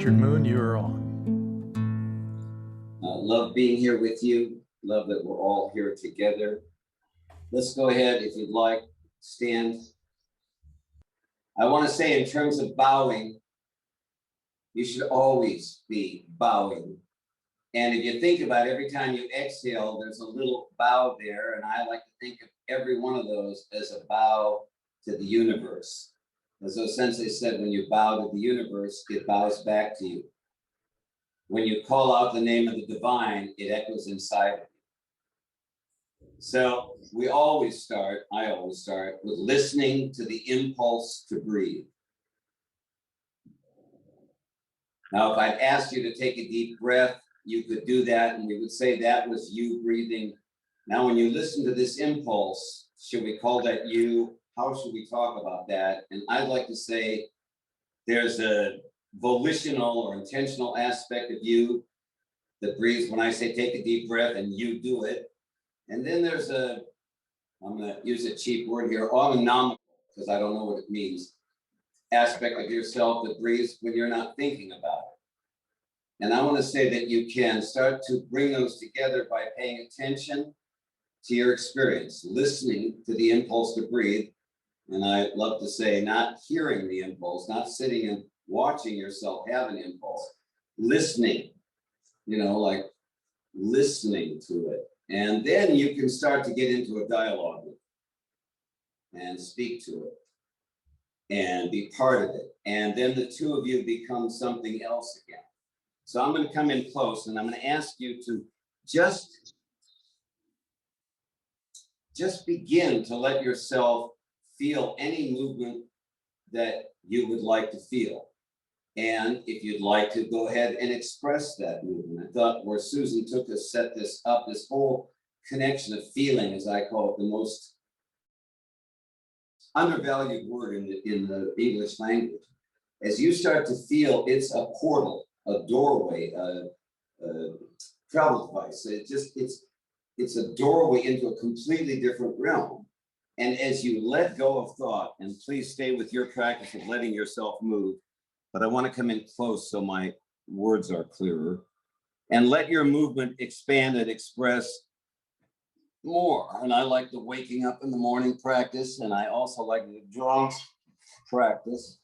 Richard Moon, you are on. Love being here with you. Love that we're all here together. Let's go ahead, if you'd like, stand. I want to say in terms of bowing, you should always be bowing. And if you think about it, every time you exhale, there's a little bow there. And I like to think of every one of those as a bow to the universe. As Sensei said, when you bow to the universe, it bows back to you. When you call out the name of the divine, it echoes inside of you. So I always start with listening to the impulse to breathe. Now, if I'd asked you to take a deep breath, you could do that, and we would say that was you breathing. Now, when you listen to this impulse, should we call that you? How should we talk about that? And I'd like to say there's a volitional or intentional aspect of you that breathes when I say take a deep breath and you do it. And then there's I'm going to use a cheap word here, autonomic, because I don't know what it means, aspect of yourself that breathes when you're not thinking about it. And I want to say that you can start to bring those together by paying attention to your experience, listening to the impulse to breathe. And I love to say, not hearing the impulse, not sitting and watching yourself have an impulse, listening, like listening to it. And then you can start to get into a dialogue with it and speak to it and be part of it. And then the two of you become something else again. So I'm going to come in close and I'm going to ask you to just begin to let yourself feel any movement that you would like to feel. And if you'd like to go ahead and express that movement. I thought where Susan took us, set this up, this whole connection of feeling, as I call it, the most undervalued word in the English language. As you start to feel, it's a portal, a doorway, a travel device. It's a doorway into a completely different realm. And as you let go of thought, and please stay with your practice of letting yourself move, but I want to come in close so my words are clearer, and let your movement expand and express more. And I like the waking up in the morning practice, and I also like the drums practice.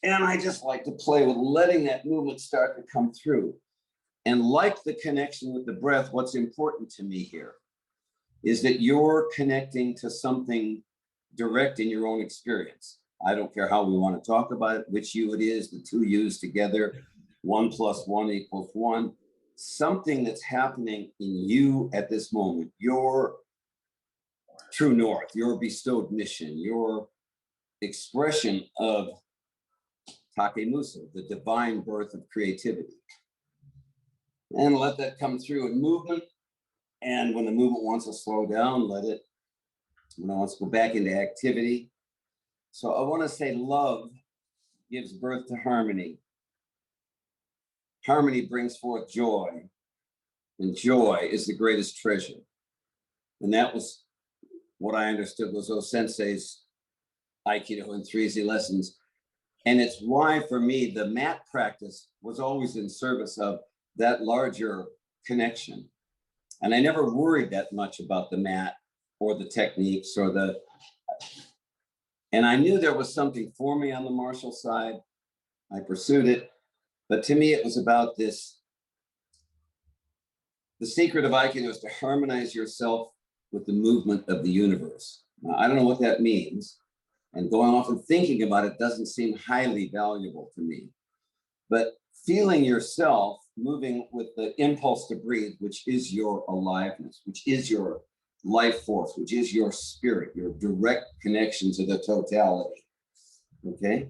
And I just like to play with letting that movement start to come through. And like the connection with the breath, what's important to me here is that you're connecting to something direct in your own experience. I don't care how we want to talk about it, which you it is, the two yous together, 1 + 1 = 1. Something that's happening in you at this moment, your true north, your bestowed mission, your expression of Takemuso, the divine birth of creativity. And let that come through in movement. And when the movement wants to slow down, let it. When it wants to go back into activity. So I want to say love gives birth to harmony. Harmony brings forth joy. And joy is the greatest treasure. And that was what I understood was Sensei's Aikido and 3Z lessons. And it's why, for me, the mat practice was always in service of that larger connection. And I never worried that much about the mat or the techniques or and I knew there was something for me on the martial side. I pursued it. But to me, it was about this. The secret of Aikido is to harmonize yourself with the movement of the universe. Now, I don't know what that means. And going off and thinking about it doesn't seem highly valuable to me. But feeling yourself moving with the impulse to breathe, which is your aliveness, which is your life force, which is your spirit, your direct connection to the totality. Okay?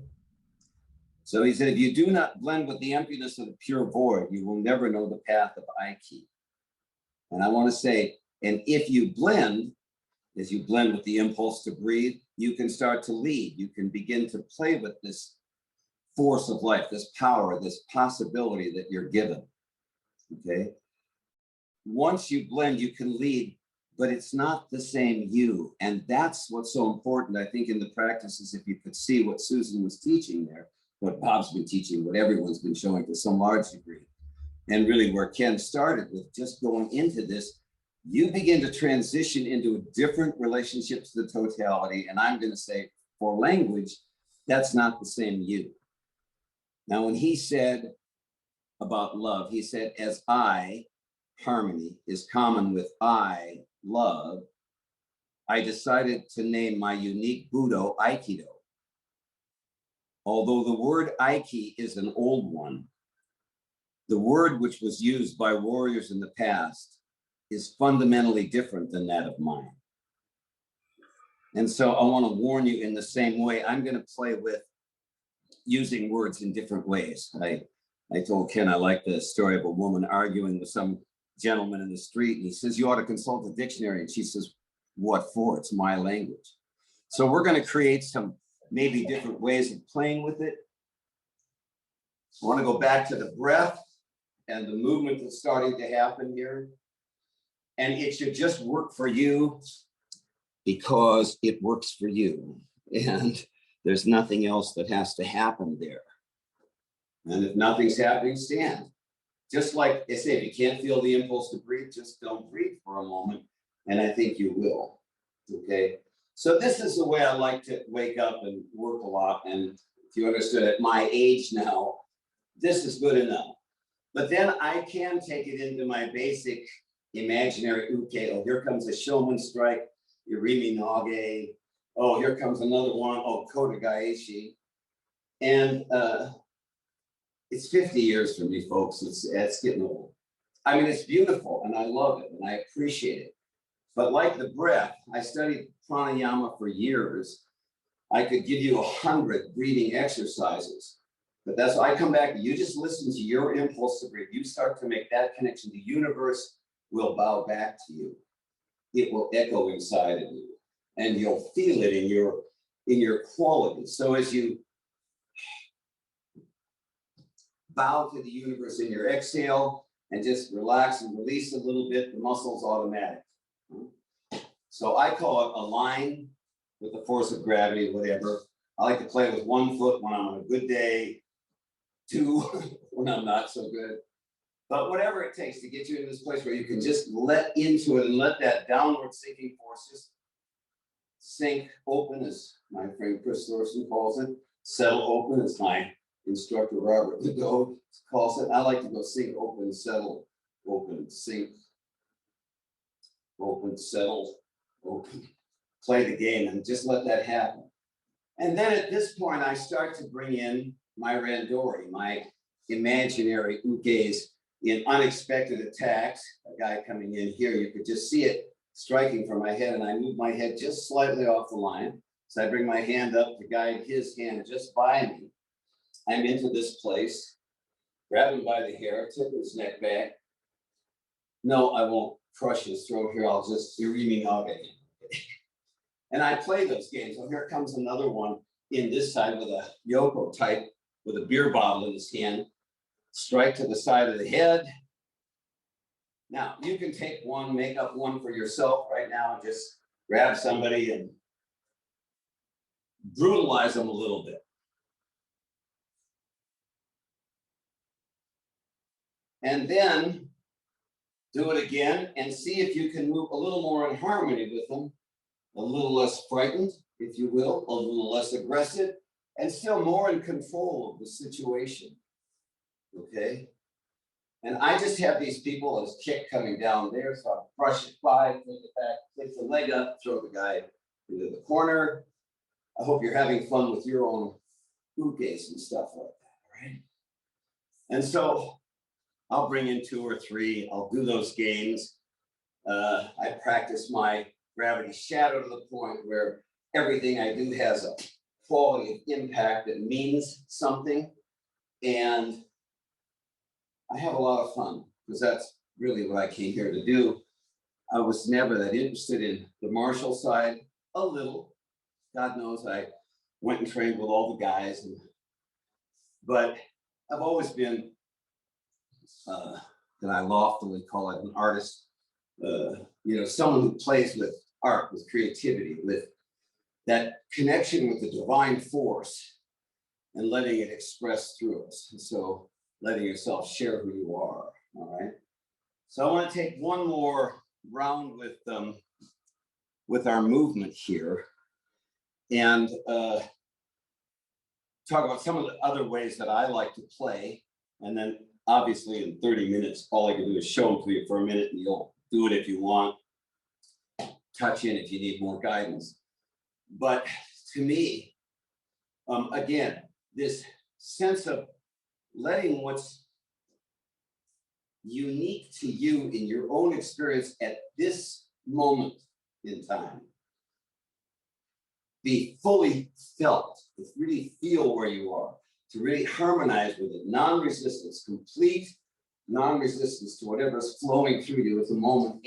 So he said, if you do not blend with the emptiness of the pure void, you will never know the path of Aiki. And I want to say, and if you blend, as you blend with the impulse to breathe, you can start to lead. You can begin to play with this force of life, this power, this possibility that you're given. Okay? Once you blend, you can lead, but it's not the same you. And that's what's so important, I think, in the practices, if you could see what Susan was teaching there, what Bob's been teaching, what everyone's been showing to some large degree. And really where Ken started with just going into this, you begin to transition into a different relationship to the totality. And I'm going to say for language, that's not the same you. Now, when he said about love, he said, as I, harmony, is common with I, love, I decided to name my unique Budo Aikido. Although the word Aiki is an old one, the word which was used by warriors in the past is fundamentally different than that of mine. And so I want to warn you in the same way, I'm going to play with using words in different ways. I told Ken I like the story of a woman arguing with some gentleman in the street, and he says, you ought to consult the dictionary. And she says, what for? It's my language. So we're going to create some maybe different ways of playing with it. I want to go back to the breath and the movement that's starting to happen here. And it should just work for you because it works for you. And there's nothing else that has to happen there. And if nothing's happening, stand. Just like I say, if you can't feel the impulse to breathe, just don't breathe for a moment. And I think you will. Okay. So this is the way I like to wake up and work a lot. And if you understood at my age now, this is good enough. But then I can take it into my basic imaginary uke. Oh, here comes a showman strike, Irimi Nage. Oh, here comes another one. Oh, Kota Gaeshi. And it's 50 years for me, folks. It's getting old. I mean, it's beautiful and I love it and I appreciate it. But like the breath, I studied pranayama for years. I could give you 100 breathing exercises, but that's why I come back. You just listen to your impulse to breathe. You start to make that connection. The universe will bow back to you. It will echo inside of you, and you'll feel it in your quality. So as you bow to the universe in your exhale and just relax and release a little bit, the muscle's automatic. So I call it a line with the force of gravity, whatever. I like to play with 1 foot when I'm on a good day, 2 when I'm not so good. But whatever it takes to get you into this place where you can just let into it and let that downward sinking force just sink open, as my friend Chris Thorson calls it. Settle open, as my instructor Robert Legault calls it. I like to go sink open, settle, open, sink, open, settle, open. Play the game and just let that happen. And then at this point, I start to bring in my randori, my imaginary ukes in unexpected attacks. A guy coming in here, you could just see it striking from my head, and I move my head just slightly off the line. So I bring my hand up to guide his hand just by me. I'm into this place, grab him by the hair, tip his neck back. No, I won't crush his throat here. I'll just Irimi Nage him. And I play those games. So here comes another one in this side with a Yoko type with a beer bottle in his hand. Strike to the side of the head. Now, you can take one, make up one for yourself right now, and just grab somebody and brutalize them a little bit. And then do it again and see if you can move a little more in harmony with them, a little less frightened, if you will, a little less aggressive, and still more in control of the situation. Okay? And I just have these people as kick coming down there, so I brush it by, take it back, take the leg up, throw the guy into the corner. I hope you're having fun with your own ukes and stuff like that, right? And so I'll bring in 2 or 3. I'll do those games. I practice my gravity shadow to the point where everything I do has a quality of impact that means something. And I have a lot of fun because that's really what I came here to do. I was never that interested in the martial side, a little. God knows I went and trained with all the guys, but I've always been, that I loftily call it, an artist, someone who plays with art, with creativity, with that connection with the divine force and letting it express through us. And so letting yourself share who you are, all right? So I want to take one more round with our movement here and talk about some of the other ways that I like to play. And then obviously in 30 minutes, all I can do is show them to you for a minute and you'll do it if you want, touch in if you need more guidance. But to me, again, this sense of letting what's unique to you in your own experience at this moment in time be fully felt, to really feel where you are, to really harmonize with it, non-resistance, complete non-resistance to whatever's flowing through you at the moment,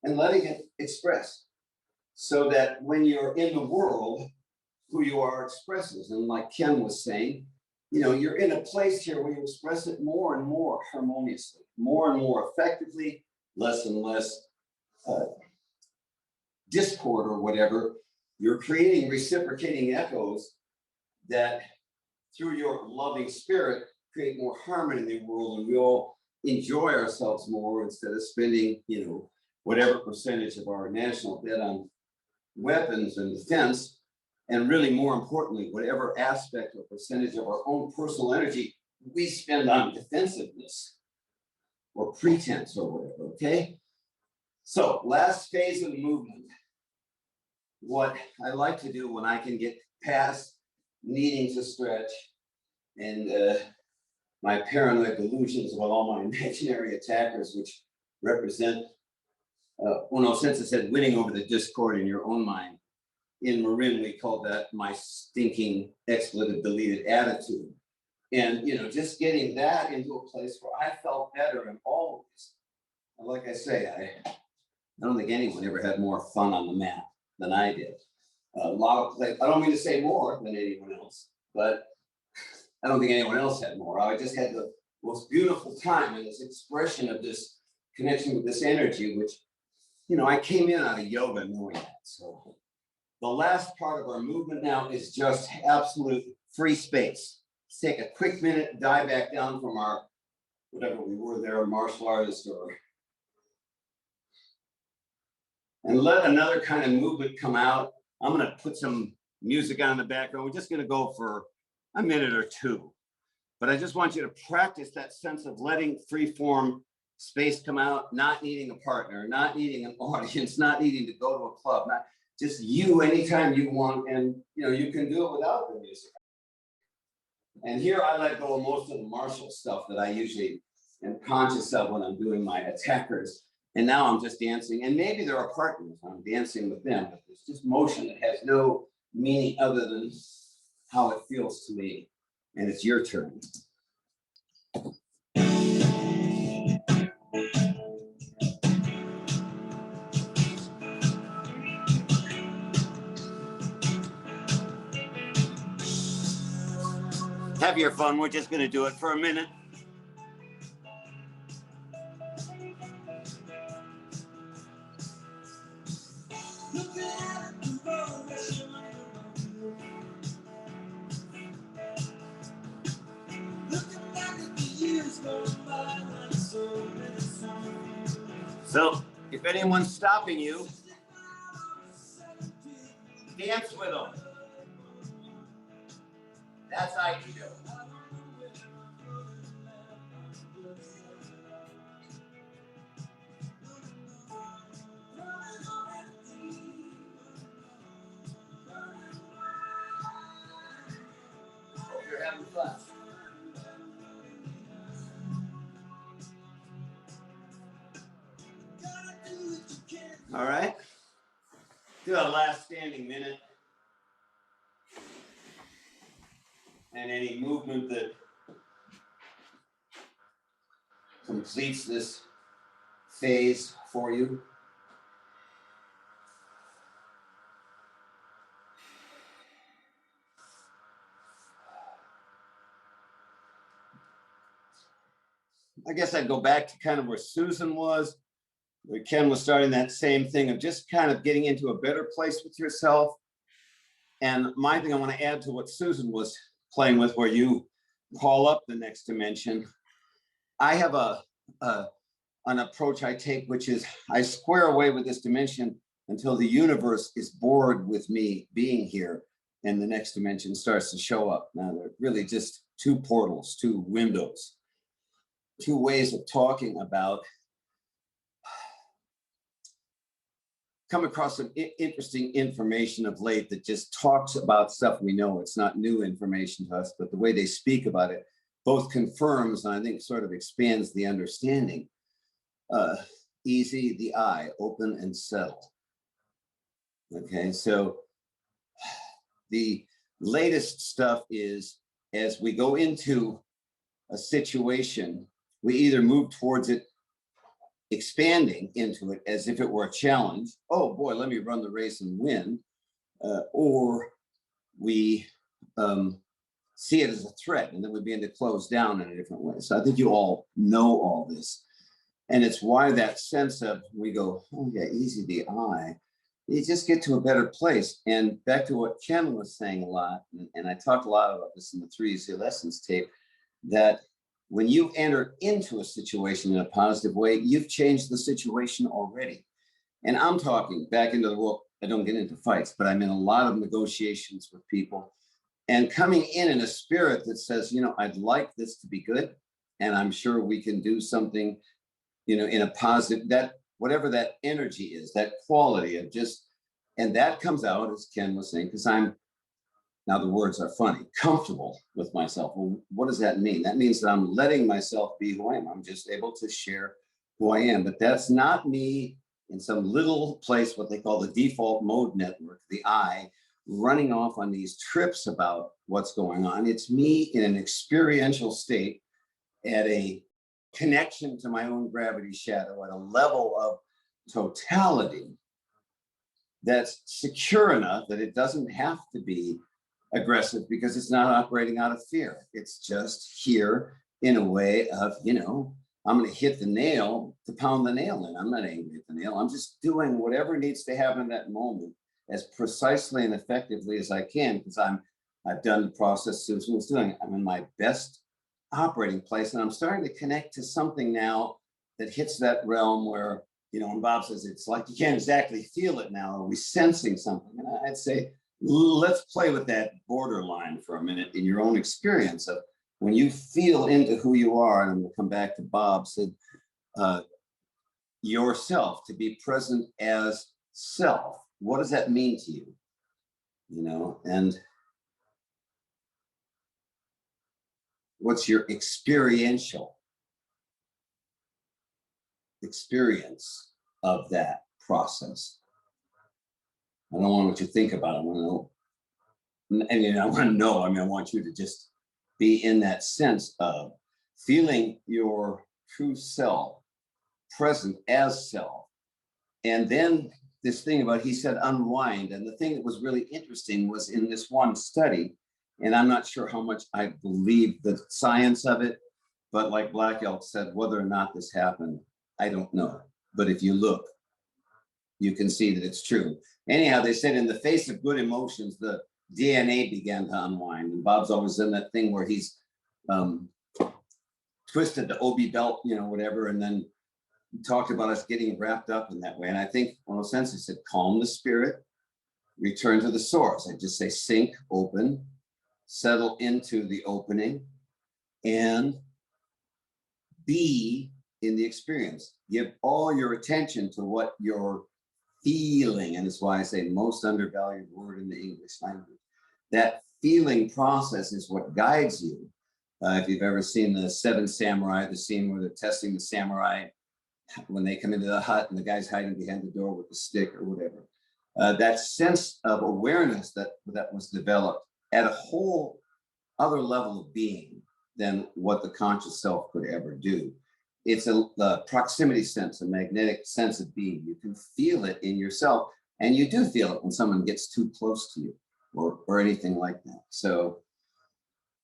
and letting it express, so that when you're in the world, who you are expresses. And like Ken was saying, you know, you're in a place here where you express it more and more harmoniously, more and more effectively, less and less discord or whatever. You're creating reciprocating echoes that through your loving spirit create more harmony in the world, and we all enjoy ourselves more instead of spending, you know, whatever percentage of our national debt on weapons and defense, and really more importantly, whatever aspect or percentage of our own personal energy we spend on defensiveness or pretense or whatever, okay? So last phase of the movement, what I like to do when I can get past needing to stretch and my paranoid delusions about all my imaginary attackers, which represent, moonsensei said, winning over the discord in your own mind. In Marin, we call that my stinking expletive deleted attitude. And, you know, just getting that into a place where I felt better and always, like I say, I don't think anyone ever had more fun on the mat than I did. A lot of play. I don't mean to say more than anyone else, but I don't think anyone else had more. I just had the most beautiful time and this expression of this connection with this energy, which, you know, I came in out of yoga knowing that. So the last part of our movement now is just absolute free space. Let's take a quick minute, dive back down from our, whatever we were there, martial artist or, and let another kind of movement come out. I'm gonna put some music on in the background. We're just gonna go for a minute or two, but I just want you to practice that sense of letting free form space come out, not needing a partner, not needing an audience, not needing to go to a club, not just you anytime you want. And you know, you can do it without the music. And here I let go of most of the martial stuff that I usually am conscious of when I'm doing my attackers. And now I'm just dancing, and maybe there are partners, I'm dancing with them, but it's just motion that has no meaning other than how it feels to me. And it's your turn. Have your fun, we're just gonna do it for a minute. So, if anyone's stopping you, dance with them. That's Aikido. Hope you're having fun. All right. Do a last standing minute. And any movement that completes this phase for you. I guess I'd go back to kind of where Susan was, where Ken was starting that same thing of just kind of getting into a better place with yourself And my thing I want to add to what Susan was playing with, where you call up the next dimension. I have an approach I take, which is I square away with this dimension until the universe is bored with me being here, and the next dimension starts to show up. Now, they're really just two portals, two windows, two ways of talking about. Come across some interesting information of late that just talks about stuff we know. It's not new information to us, but the way they speak about it both confirms and I think sort of expands the understanding. Easy, the eye, open and settle. Okay, so the latest stuff is as we go into a situation, we either move towards it, expanding into it as if it were a challenge. Oh boy, let me run the race and win. Or we see it as a threat, and then we begin to close down in a different way. So I think you all know all this. And it's why that sense of we go, oh yeah, easy the eye, you just get to a better place. And back to what Ken was saying a lot, and I talked a lot about this in the 3 Easy Lessons tape, that when you enter into a situation in a positive way, you've changed the situation already. And I'm talking back into the world. I don't get into fights, but I'm in a lot of negotiations with people and coming in a spirit that says, you know, I'd like this to be good. And I'm sure we can do something, you know, in a positive, that whatever that energy is, that quality of just, and that comes out, as Ken was saying, because I'm, now the words are funny, comfortable with myself. Well, what does that mean? That means that I'm letting myself be who I am. I'm just able to share who I am. But that's not me in some little place, what they call the default mode network, the I, running off on these trips about what's going on. It's me in an experiential state at a connection to my own gravity shadow at a level of totality that's secure enough that it doesn't have to be aggressive because it's not operating out of fear. It's just here in a way of, you know, I'm going to hit the nail to pound the nail in. I'm not angry at the nail. I'm just doing whatever needs to happen in that moment as precisely and effectively as I can, because I've done the process Susan was doing. I'm in my best operating place, and I'm starting to connect to something now that hits that realm where, you know, when Bob says it's like you can't exactly feel it now, are we sensing something? And I'd say, let's play with that borderline for a minute in your own experience of when you feel into who you are, and I'm gonna come back to Bob, said yourself, to be present as self. What does that mean to you? You know, and what's your experiential experience of that process? I don't want what you think about it. I want to know. And you know, I want to know. I mean, I want you to just be in that sense of feeling your true self, present as self. And then this thing about, he said, unwind. And the thing that was really interesting was in this one study, and I'm not sure how much I believe the science of it, but like Black Elk said, whether or not this happened, I don't know. But if you look, you can see that it's true. Anyhow, they said in the face of good emotions, the DNA began to unwind. And Bob's always in that thing where he's twisted the OB belt, you know, whatever, and then talked about us getting wrapped up in that way. And I think moonsensei said, calm the spirit, return to the source. I just say sink, open, settle into the opening, and be in the experience. Give all your attention to what you're feeling. And that's why I say most undervalued word in the English language. That feeling process is what guides you. If you've ever seen the Seven Samurai, the scene where they're testing the samurai when they come into the hut and the guy's hiding behind the door with the stick or whatever. That sense of awareness that was developed at a whole other level of being than what the conscious self could ever do. It's a proximity sense, a magnetic sense of being. You can feel it in yourself, and you do feel it when someone gets too close to you or anything like that. So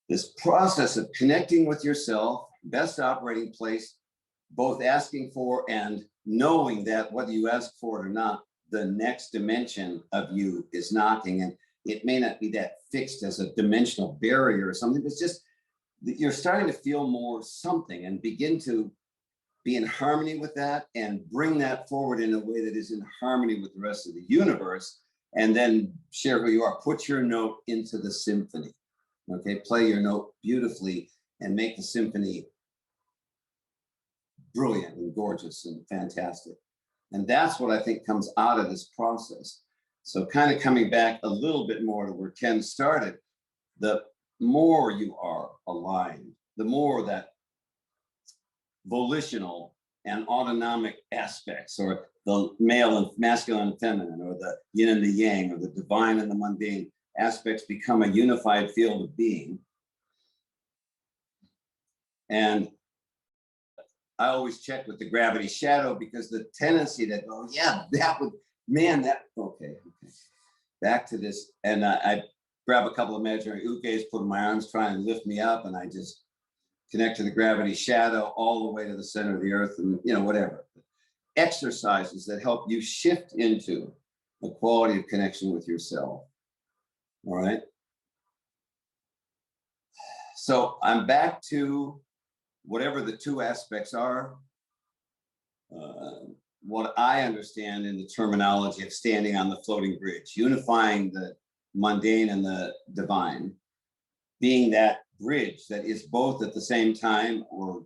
this process of connecting with yourself, best operating place, both asking for and knowing that whether you ask for it or not, the next dimension of you is knocking. And it may not be that fixed as a dimensional barrier or something, but it's just you're starting to feel more something and begin to be in harmony with that and bring that forward in a way that is in harmony with the rest of the universe. And then share who you are. Put your note into the symphony. Okay, play your note beautifully and make the symphony brilliant and gorgeous and fantastic. And that's what I think comes out of this process. So kind of coming back a little bit more to where Ken started, the more you are aligned, the more that volitional and autonomic aspects, or the male and masculine and feminine, or the yin and the yang, or the divine and the mundane aspects become a unified field of being. And I always check with the gravity shadow, because the tendency to go, yeah, that would, man, that, okay. Back to this. And I grab a couple of imaginary ukes, put in my arms, try and lift me up, and I just connect to the gravity shadow all the way to the center of the earth, and whatever. Exercises that help you shift into the quality of connection with yourself. All right. So I'm back to whatever the two aspects are. What I understand in the terminology of standing on the floating bridge, unifying the mundane and the divine, being that bridge that is both at the same time, or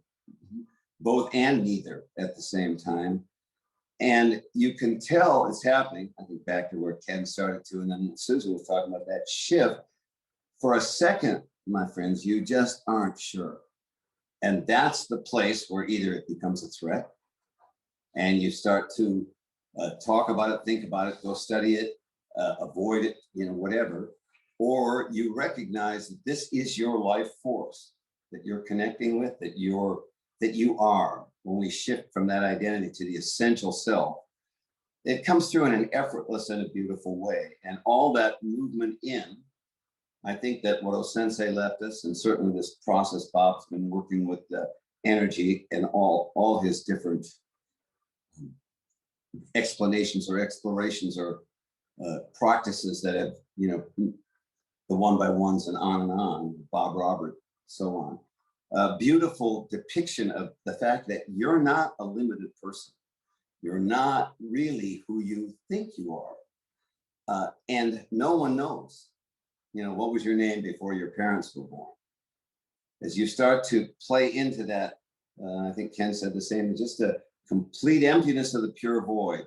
both and neither at the same time. And you can tell it's happening. I think back to where Ken started to, and then Susan was talking about that shift. For a second, my friends, you just aren't sure. And that's the place where either it becomes a threat and you start to talk about it, think about it, go study it, avoid it, whatever. Or you recognize that this is your life force that you're connecting with, that you are. When we shift from that identity to the essential self, it comes through in an effortless and a beautiful way. And all that movement in, I think that what Sensei left us, and certainly this process, Bob's been working with the energy and all his different explanations or explorations or practices that have, the one by ones and on, Bob Robert, so on. A beautiful depiction of the fact that you're not a limited person. You're not really who you think you are. And no one knows, what was your name before your parents were born? As you start to play into that, I think Ken said the same, just a complete emptiness of the pure void.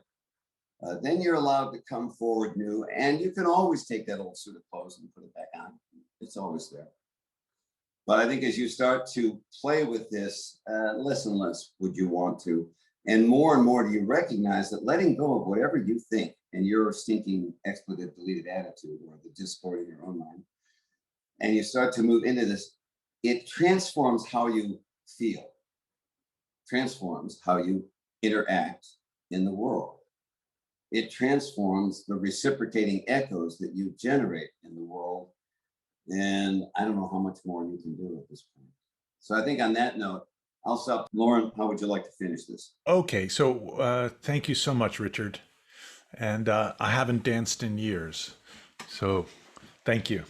Then you're allowed to come forward new, and you can always take that old suit of clothes and put it back on. It's always there. But I think as you start to play with this, less and less would you want to, and more do you recognize that letting go of whatever you think and your stinking expletive deleted attitude or the discord in your own mind, and you start to move into this, it transforms how you feel, transforms how you interact in the world. It transforms the reciprocating echoes that you generate in the world. And I don't know how much more you can do at this point. So I think on that note, I'll stop. Lauren, how would you like to finish this? Okay, so thank you so much, Richard. And I haven't danced in years, so thank you.